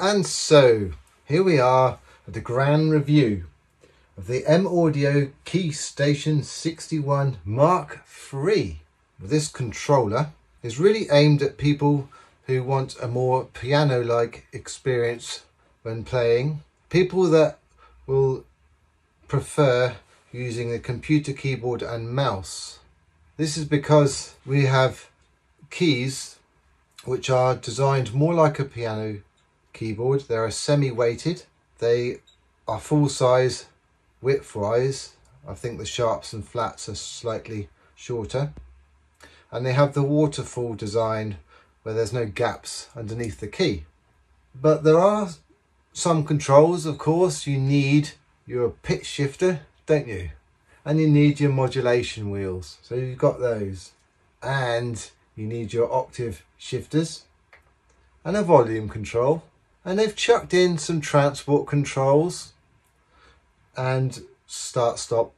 And so here we are at the grand review of the M-Audio KeyStation 61 Mark III. This controller is really aimed at people who want a more piano-like experience when playing. People that will prefer using a computer keyboard and mouse. This is because we have keys which are designed more like a piano keyboard. They are semi-weighted. They are full size width-wise. I think the sharps and flats are slightly shorter. And they have the waterfall design where there's no gaps underneath the key. But there are some controls, of course. You need your pitch shifter, don't you? And you need your modulation wheels. So you've got those. And you need your octave shifters and a volume control. And they've chucked in some transport controls and start, stop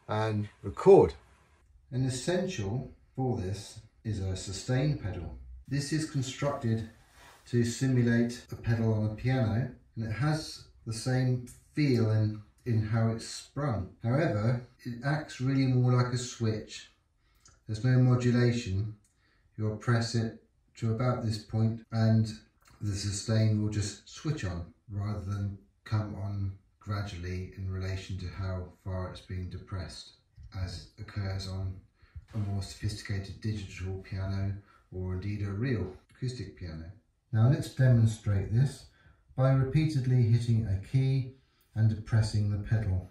and record. An essential for this is a sustain pedal. This is constructed to simulate a pedal on a piano, and it has the same feel in how it's sprung. However, it acts really more like a switch. There's no modulation. You'll press it to about this point and the sustain will just switch on rather than come on gradually in relation to how far it's being depressed, as occurs on a more sophisticated digital piano or indeed a real acoustic piano. Now let's demonstrate this by repeatedly hitting a key and depressing the pedal.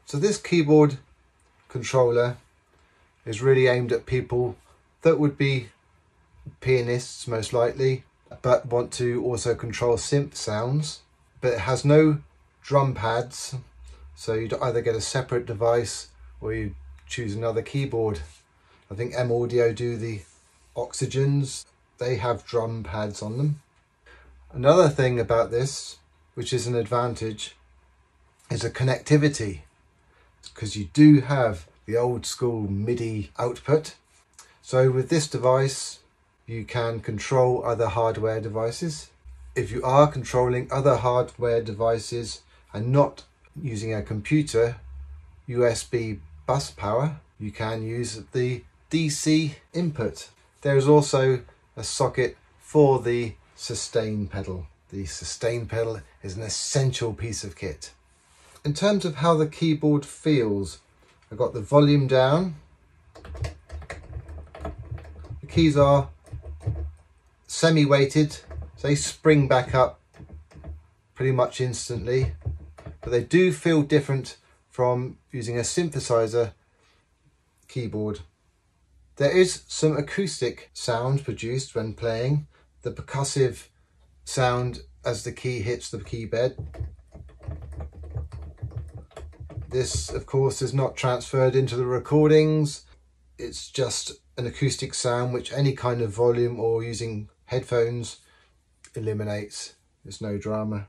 So this keyboard controller is really aimed at people that would be pianists most likely, but want to also control synth sounds. But it has no drum pads, so you'd either get a separate device or you choose another keyboard. I think M-Audio do the Oxygens. They have drum pads on them. Another thing about this, which is an advantage, is the connectivity, because you do have the old school MIDI output. So with this device you can control other hardware devices. If you are controlling other hardware devices and not using a computer USB bus power, you can use the DC input. There is also a socket for the sustain pedal. The sustain pedal is an essential piece of kit. In terms of how the keyboard feels, I've got the volume down. The keys are semi-weighted, so they spring back up pretty much instantly, but they do feel different from using a synthesizer keyboard. There is some acoustic sound produced when playing, the percussive sound as the key hits the key bed. This, of course, is not transferred into the recordings. It's just an acoustic sound which any kind of volume or using headphones eliminates. There's no drama.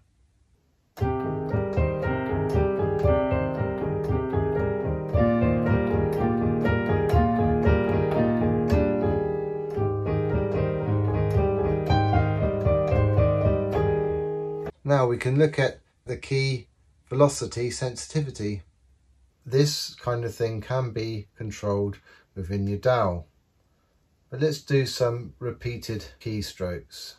Now we can look at the key velocity sensitivity. This kind of thing can be controlled within your dial. But let's do some repeated keystrokes.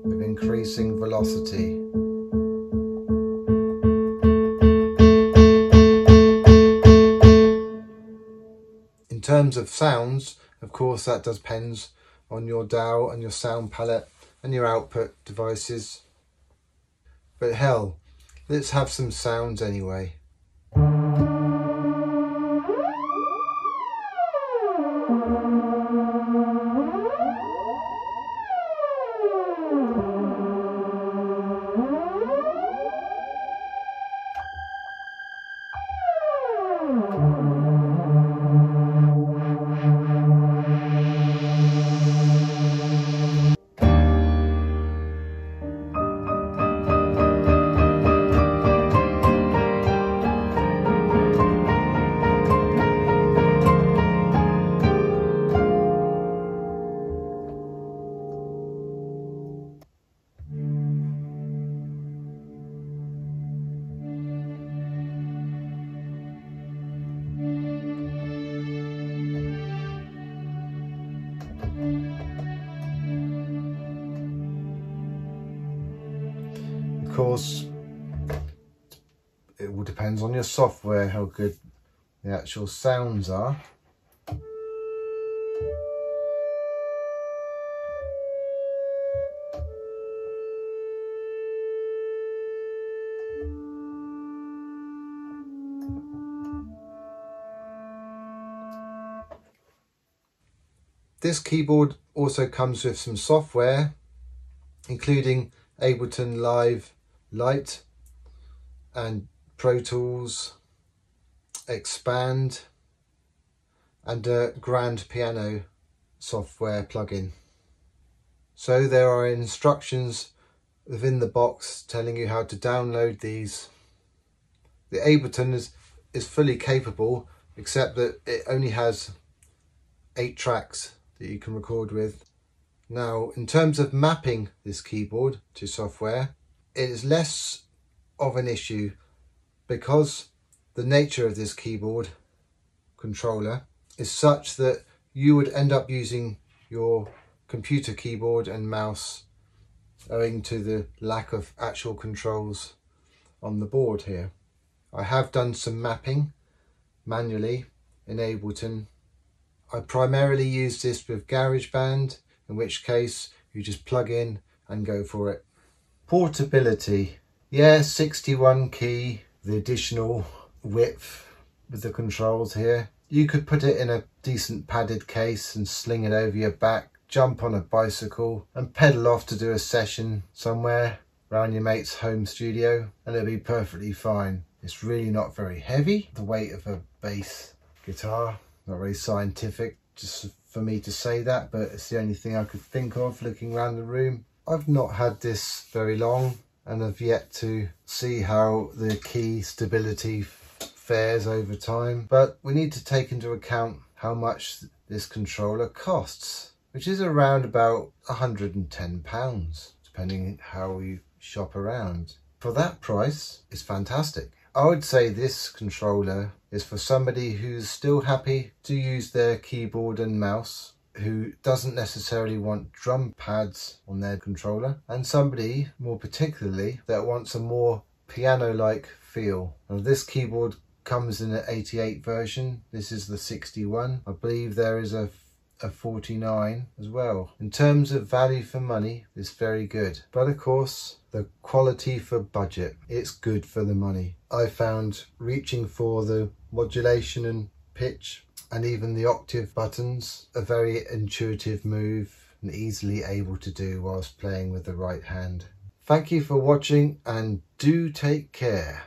With increasing velocity. In terms of sounds, of course, that depends on your dial and your sound palette and your output devices. But hell, let's have some sounds anyway. Of course, it all depends on your software, how good the actual sounds are. This keyboard also comes with some software, including Ableton Live Lite and Pro Tools, Expand, and a Grand Piano software plugin. So there are instructions within the box telling you how to download these. The Ableton is fully capable, except that it only has 8 tracks that you can record with. Now, in terms of mapping this keyboard to software, it is less of an issue because the nature of this keyboard controller is such that you would end up using your computer keyboard and mouse owing to the lack of actual controls on the board here. I have done some mapping manually in Ableton. I primarily use this with GarageBand, in which case you just plug in and go for it. Portability. Yeah, 61 key, the additional width with the controls here. You could put it in a decent padded case and sling it over your back, jump on a bicycle and pedal off to do a session somewhere around your mate's home studio, and it'll be perfectly fine. It's really not very heavy, the weight of a bass guitar. Not very scientific just for me to say that, but it's the only thing I could think of looking around the room. I've not had this very long and have yet to see how the key stability fares over time, but we need to take into account how much this controller costs, which is around about £110, depending how you shop around. For that price, it's fantastic. I would say this controller is for somebody who's still happy to use their keyboard and mouse, who doesn't necessarily want drum pads on their controller, and somebody more particularly that wants a more piano-like feel. Now, this keyboard comes in an 88 version. This is the 61. I believe there is a 49 as well. In terms of value for money, it's very good, but of course the quality for budget, it's good for the money. I found reaching for the modulation and pitch and even the octave buttons a very intuitive move and easily able to do whilst playing with the right hand. Thank you for watching and do take care.